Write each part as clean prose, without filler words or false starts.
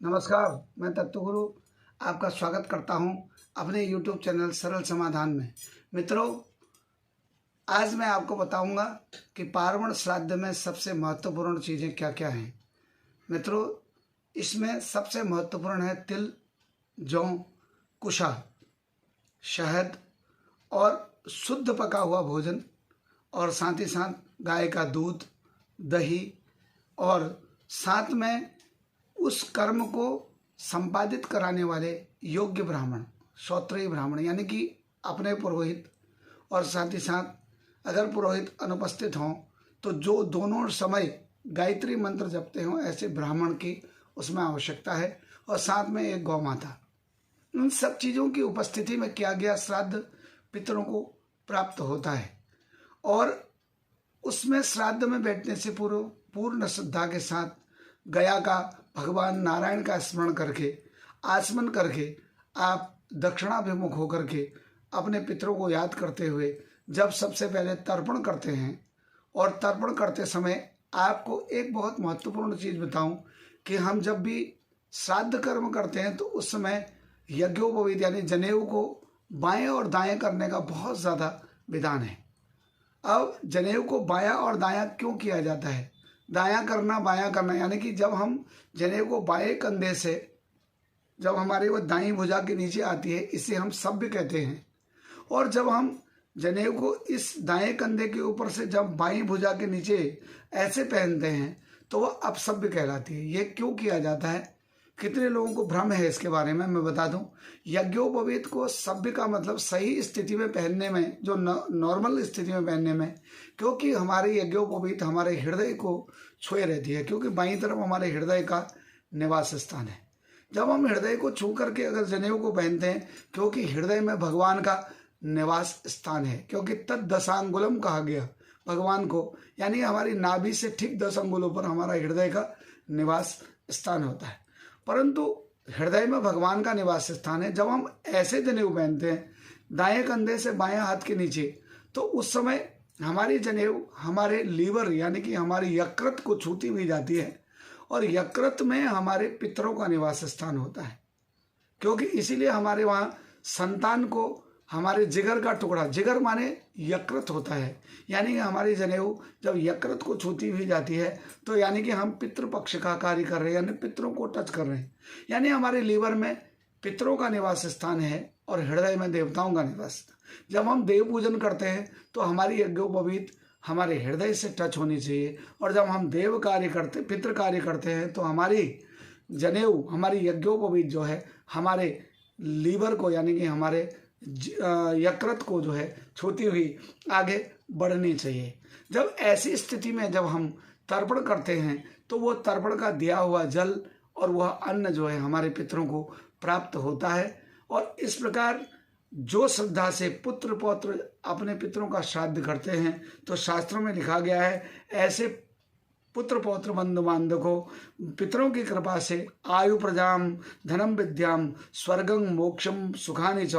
नमस्कार, मैं तत्वगुरु आपका स्वागत करता हूं अपने YouTube चैनल सरल समाधान में। मित्रों, आज मैं आपको बताऊंगा कि पार्वण श्राद्ध में सबसे महत्वपूर्ण चीज़ें क्या क्या हैं। मित्रों, इसमें सबसे महत्वपूर्ण है तिल, जौ, कुशा, शहद और शुद्ध पका हुआ भोजन, और साथ ही साथ गाय का दूध, दही, और साथ में उस कर्म को संपादित कराने वाले योग्य ब्राह्मण, श्रोत्रिय ब्राह्मण यानी कि अपने पुरोहित, और साथ ही साथ अगर पुरोहित अनुपस्थित हों तो जो दोनों समय गायत्री मंत्र जपते हों ऐसे ब्राह्मण की उसमें आवश्यकता है, और साथ में एक गौ माता। इन सब चीज़ों की उपस्थिति में किया गया श्राद्ध पितरों को प्राप्त होता है, और उसमें श्राद्ध में बैठने से पूर्ण श्रद्धा के साथ गया का, भगवान नारायण का स्मरण करके, आचमन करके, आप दक्षिणाभिमुख होकर के अपने पितरों को याद करते हुए जब सबसे पहले तर्पण करते हैं, और तर्पण करते समय आपको एक बहुत महत्वपूर्ण चीज़ बताऊं कि हम जब भी श्राद्ध कर्म करते हैं तो उस समय यज्ञोपवीत यानी जनेऊ को बाएं और दाएं करने का बहुत ज़्यादा विधान है। अब जनेऊ को बायां और दायां क्यों किया जाता है? दायां करना, बायां करना, यानी कि जब हम जनेऊ को बाएं कंधे से, जब हमारे वो दाईं भुजा के नीचे आती है, इसे हम सभ्य कहते हैं, और जब हम जनेऊ को इस दाएं कंधे के ऊपर से जब बाईं भुजा के नीचे ऐसे पहनते हैं तो वह अपसभ्य कहलाती है। ये क्यों किया जाता है? कितने लोगों को भ्रम है इसके बारे में, मैं बता दूं। यज्ञोपवीत को सभ्य का मतलब सही स्थिति में पहनने में, जो नॉर्मल स्थिति में पहनने में, क्योंकि हमारे यज्ञोपवीत हमारे हृदय को छुए रहती है, क्योंकि बाईं तरफ हमारे हृदय का निवास स्थान है। जब हम हृदय को छू करके अगर जनेऊ को पहनते हैं, क्योंकि हृदय में भगवान का निवास स्थान है, क्योंकि तद दशांगुलम कहा गया भगवान को, यानी हमारी नाभि से ठीक 10 अंगुलों पर हमारा हृदय का निवास स्थान होता है। परंतु हृदय में भगवान का निवास स्थान है। जब हम ऐसे जनेऊ पहनते हैं दाएं कंधे से बाएं हाथ के नीचे, तो उस समय हमारी जनेऊ हमारे लीवर यानी कि हमारी यकृत को छूती हुई जाती है, और यकृत में हमारे पितरों का निवास स्थान होता है, क्योंकि इसीलिए हमारे वहाँ संतान को हमारे जिगर का टुकड़ा, जिगर माने यकृत होता है, यानी कि हमारी जनेऊ जब यकृत को छूती हुई जाती है तो यानी कि हम पितृपक्ष का कार्य कर रहे हैं, यानी पितरों को टच कर रहे हैं। यानी हमारे लीवर में पितरों का निवास स्थान है और हृदय में देवताओं का निवास स्थान। जब हम देव पूजन करते हैं तो हमारी यज्ञोपवीत हमारे हृदय से टच होनी चाहिए, और जब हम देव कार्य करते, पितृ कार्य करते हैं तो हमारी जनेऊ, हमारी यज्ञोपवीत जो है हमारे लीवर को यानी कि हमारे यकृत को जो है छूती हुई आगे बढ़नी चाहिए। जब ऐसी स्थिति में जब हम तर्पण करते हैं तो वो तर्पण का दिया हुआ जल और वह अन्न जो है हमारे पितरों को प्राप्त होता है, और इस प्रकार जो श्रद्धा से पुत्र पौत्र अपने पितरों का श्राद्ध करते हैं तो शास्त्रों में लिखा गया है, ऐसे पुत्र पौत्र बंधु बांधव को पितरों की कृपा से आयु प्रजाम धनम विद्याम स्वर्गं मोक्षम सुखानि च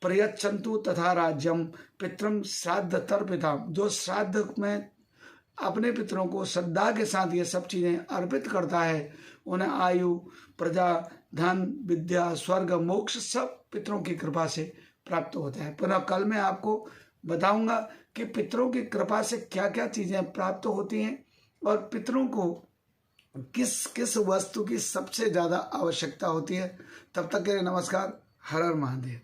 प्रयच्छन्तु तथा राज्यम पितरम श्राद्ध तर्पिताम। जो श्राद्ध में अपने पितरों को श्रद्धा के साथ ये सब चीज़ें अर्पित करता है, उन्हें आयु, प्रजा, धन, विद्या, स्वर्ग, मोक्ष सब पितरों की कृपा से प्राप्त होता है। पुनः कल मैं आपको बताऊंगा कि पितरों की कृपा से क्या क्या चीज़ें प्राप्त होती हैं, और पितरों को किस किस वस्तु की सबसे ज़्यादा आवश्यकता होती है। तब तक के लिए नमस्कार। हर हर महादेव।